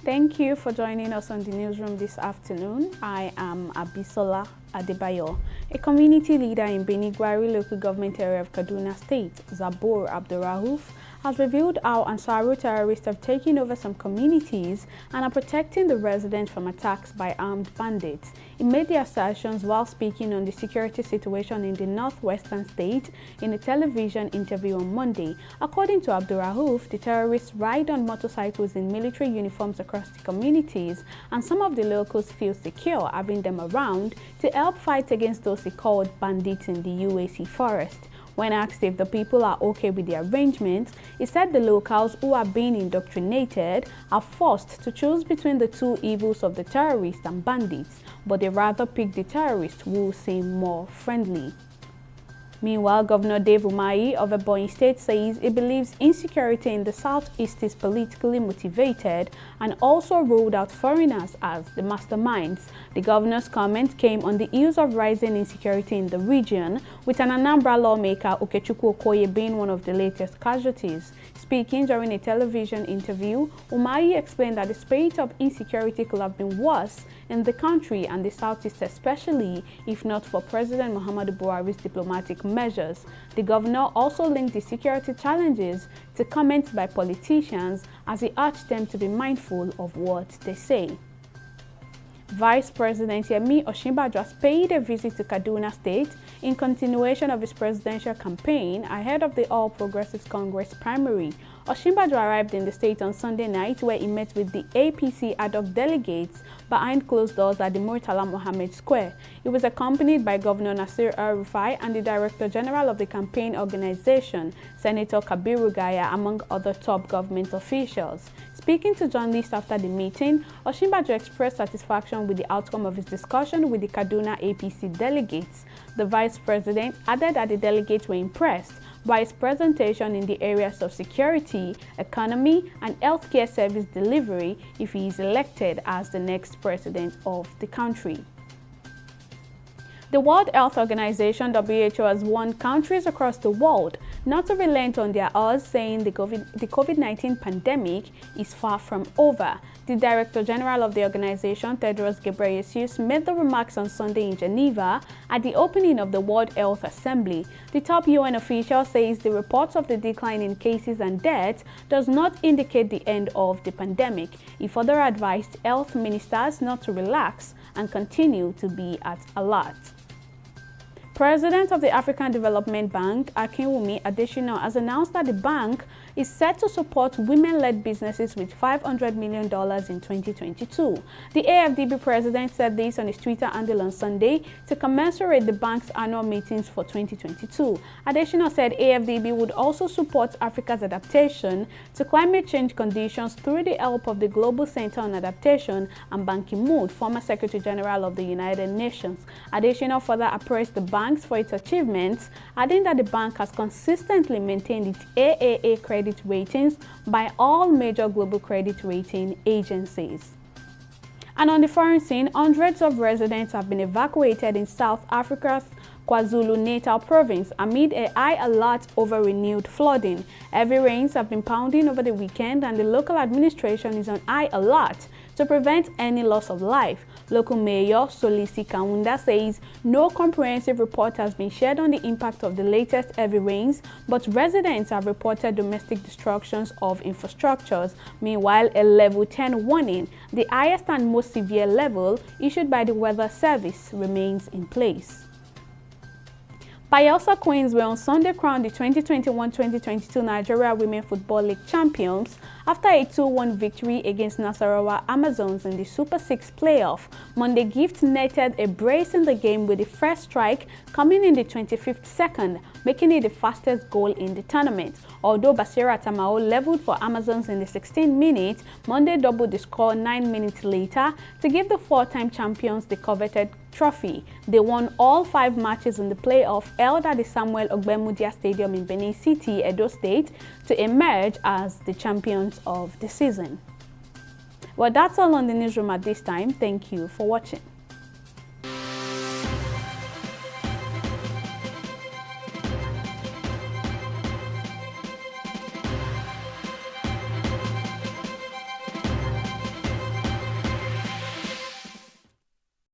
Thank you for joining us on the newsroom this afternoon. I am Abisola Adebayo. A community leader in Benigwari local government area of Kaduna State, Zabur Abdurrauf, has revealed how Ansaru terrorists have taken over some communities and are protecting the residents from attacks by armed bandits. He made the assertions while speaking on the security situation in the northwestern state in a television interview on Monday. According to Abdurrauf, the terrorists ride on motorcycles in military uniforms across the communities, and some of the locals feel secure having them around to help fight against those he called bandits in the UAC forest. When asked if the people are okay with the arrangements, he said the locals who are being indoctrinated are forced to choose between the two evils of the terrorists and bandits, but they rather pick the terrorists who seem more friendly. Meanwhile, Governor Ebonyi of Ebonyi State says he believes insecurity in the southeast is politically motivated and also ruled out foreigners as the masterminds. The governor's comment came on the heels of rising insecurity in the region, with an Anambra lawmaker, Okechukwu Okoye, being one of the latest casualties. Speaking during a television interview, Umahi explained that the spate of insecurity could have been worse in the country and the southeast especially, if not for President Muhammadu Buhari's diplomatic measures. The governor also linked the security challenges to comments by politicians as he urged them to be mindful of what they say. Vice President Yemi Osinbajo has paid a visit to Kaduna State in continuation of his presidential campaign ahead of the All Progressives Congress primary. Osinbajo arrived in the state on Sunday night, where he met with the APC ad hoc delegates behind closed doors at the Murtala Mohammed Square. He was accompanied by Governor Nasir El-Rufai and the Director General of the campaign organization, Senator Kabiru Gaya, among other top government officials. Speaking to journalists after the meeting, Osinbajo expressed satisfaction with the outcome of his discussion with the Kaduna APC delegates. The Vice President added that the delegates were impressed by his presentation in the areas of security, economy, and healthcare service delivery if he is elected as the next president of the country. The World Health Organization (WHO) has warned countries across the world not to relent on their oars, saying the COVID-19 pandemic is far from over. The Director General of the organization, Tedros Ghebreyesus, made the remarks on Sunday in Geneva at the opening of the World Health Assembly. The top UN official says the reports of the decline in cases and deaths does not indicate the end of the pandemic. He further advised health ministers not to relax and continue to be at alert. President of the African Development Bank, Akinwumi Adesina, has announced that the bank is set to support women-led businesses with $500 million in 2022. The AFDB president said this on his Twitter handle on Sunday to commemorate the bank's annual meetings for 2022. Adesina said AFDB would also support Africa's adaptation to climate change conditions through the help of the Global Center on Adaptation and Ban Ki-moon, former Secretary General of the United Nations. Adesina further appraised the bank for its achievements, adding that the bank has consistently maintained its AAA credit ratings by all major global credit rating agencies. And on the foreign scene, hundreds of residents have been evacuated in South Africa's KwaZulu-Natal province amid a high alert over renewed flooding. Heavy rains have been pounding over the weekend, and the local administration is on high alert to prevent any loss of life. Local Mayor Solisi Kaunda says no comprehensive report has been shared on the impact of the latest heavy rains, but residents have reported domestic destructions of infrastructures. Meanwhile, a level 10 warning, the highest and most severe level issued by the Weather Service, remains in place. Bayelsa Queens were on Sunday crowned the 2021-2022 Nigeria Women Football League champions after a 2-1 victory against Nasarawa Amazons in the Super 6 playoff. Monday Gift netted a brace in the game with the first strike coming in the 25th second, making it the fastest goal in the tournament. Although Basira Tamao leveled for Amazons in the 16th minute, Monday doubled the score 9 minutes later to give the 4-time champions the coveted trophy. They won all 5 matches in the playoff held at the Samuel Ogbemudia Stadium in Benin City, Edo State, to emerge as the champions of the season. Well, that's all on the newsroom at this time. Thank you for watching.